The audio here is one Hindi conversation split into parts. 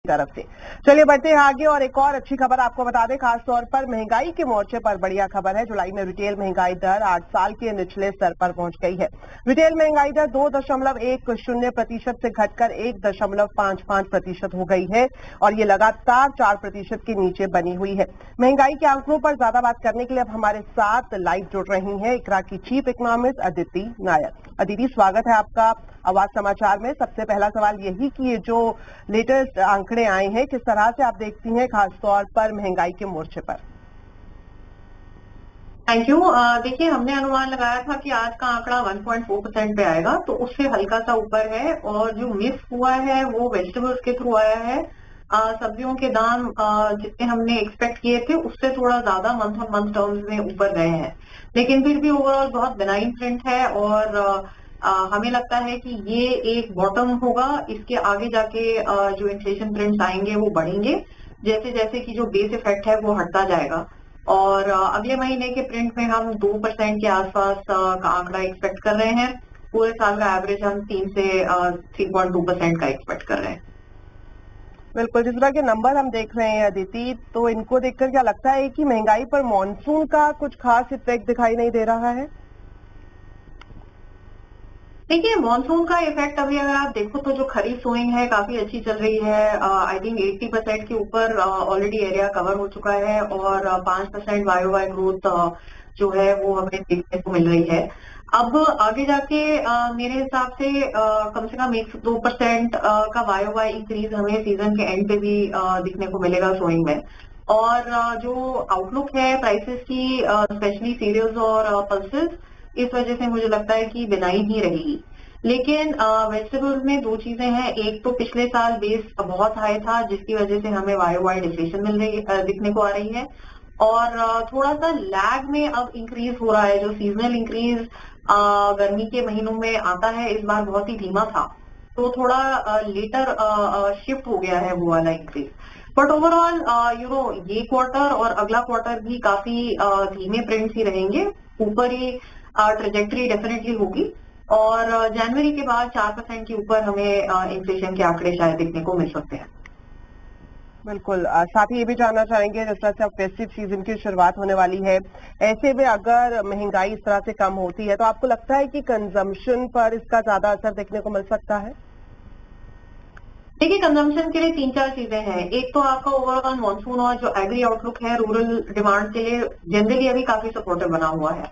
तरफ से। चलिए बढ़ते हैं आगे और एक और अच्छी खबर आपको बता दें, खासतौर पर महंगाई के मोर्चे पर बढ़िया खबर है। जुलाई में रिटेल महंगाई दर 8 साल के निचले स्तर पर पहुंच गई है। रिटेल महंगाई दर 2.10% से घटकर 1.55% हो गई है और ये लगातार 4% के नीचे बनी हुई है। महंगाई के आंकड़ों पर ज्यादा बात करने के लिए अब हमारे साथ लाइव जुड़ रही हैं इकरा की चीफ इकोनॉमिस्ट अदिति नायर। अदिति, स्वागत है आपका आवाज समाचार में। सबसे पहला सवाल यही कि ये जो लेटेस्ट आंकड़े आए हैं, किस तरह से आप देखती हैं खासतौर पर महंगाई के मोर्चे पर? Thank you. देखिए, हमने अनुमान लगाया था कि आज का आंकड़ा 1.4% पे आएगा, तो उससे हल्का सा ऊपर है और जो मिस हुआ है वो वेजिटेबल्स के थ्रू आया है। सब्जियों के दाम जितने हमने एक्सपेक्ट किए थे उससे थोड़ा ज्यादा मंथ ऑन मंथ टर्म्स में ऊपर गए हैं, लेकिन फिर भी ओवरऑल बहुत बेनाइन प्रिंट है और हमें लगता है कि ये एक बॉटम होगा। इसके आगे जाके जो इन्फ्लेशन प्रिंट्स आएंगे वो बढ़ेंगे जैसे जैसे कि जो बेस इफेक्ट है वो हटता जाएगा और अगले महीने के प्रिंट में हम 2% के आसपास का आंकड़ा एक्सपेक्ट कर रहे हैं। पूरे साल का एवरेज हम 3 से 3.2% का एक्सपेक्ट कर रहे हैं। बिल्कुल, जिस तरह के नंबर हम देख रहे हैं अदिति, तो इनको देखकर क्या लगता है कि महंगाई पर मॉनसून का कुछ खास इफेक्ट दिखाई नहीं दे रहा है? देखिए, मानसून का इफेक्ट अभी अगर आप देखो तो जो खरीफ सोइंग है काफी अच्छी चल रही है। आई थिंक 80% के ऊपर ऑलरेडी एरिया कवर हो चुका है और 5% वाई ग्रोथ जो है वो हमें देखने को मिल रही है। अब आगे जाके मेरे हिसाब से कम से कम 1-2% का वाई इंक्रीज हमें सीजन के एंड पे भी दिखने को मिलेगा सोइंग में। और जो आउटलुक है प्राइसेस की, स्पेशली सीरियल्स और पल्सेस, इस वजह से मुझे लगता है कि बिनाइन ही रहेगी। लेकिन वेजिटेबल्स में दो चीजें हैं। एक तो पिछले साल बेस बहुत हाई था जिसकी वजह से हमें वाई डिफ्लेशन मिल रही दिखने को आ रही है और थोड़ा सा लैग में अब इंक्रीज हो रहा है। जो सीजनल इंक्रीज गर्मी के महीनों में आता है इस बार बहुत ही धीमा था, तो थोड़ा लेटर शिफ्ट हो गया है वो वाला इंक्रीज। बट ओवरऑल ये क्वार्टर और अगला क्वार्टर भी काफी धीमे प्रिंट्स ही रहेंगे। ऊपर ही ट्रेजेक्टरी डेफिनेटली होगी और जनवरी के बाद 4% के ऊपर हमें इन्फ्लेशन के आंकड़े शायद देखने को मिल सकते हैं। बिल्कुल, साथ ही ये भी जानना चाहेंगे, जिस तरह से अब फेस्टिव सीजन की शुरुआत होने वाली है, ऐसे में अगर महंगाई इस तरह से कम होती है तो आपको लगता है कि कंजम्पशन पर इसका ज्यादा असर देखने को मिल सकता है? देखिए, कंजम्पशन के लिए 3-4 चीजें हैं। एक तो आपका ओवरऑल मानसून और जो एग्री आउटलुक है रूरल डिमांड के लिए जनरली अभी काफी सपोर्टिव बना हुआ है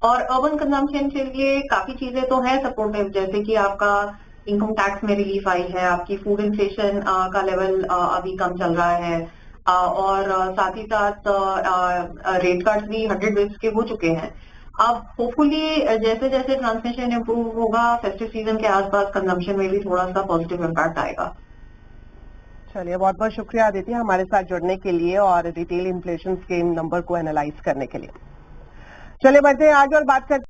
और अर्बन कंजम्पशन के लिए काफी चीजें तो है सपोर्टिव, जैसे कि आपका इनकम टैक्स में रिलीफ आई है, आपकी फूड इन्फ्लेशन का लेवल अभी कम चल रहा है और साथ ही साथ रेट कट्स भी 100 बेसिस के हो चुके हैं। अब होपफुली जैसे जैसे ट्रांसमिशन इंप्रूव होगा फेस्टिव सीजन के आसपास कंजम्पशन में भी थोड़ा सा पॉजिटिव इम्पैक्ट आएगा। चलिए, बहुत बहुत शुक्रिया अदिति हमारे साथ जुड़ने के लिए और रिटेल इन्फ्लेशन के नंबर को एनालाइज करने के लिए। चलिए बढ़ते हैं आगे और बात करते हैं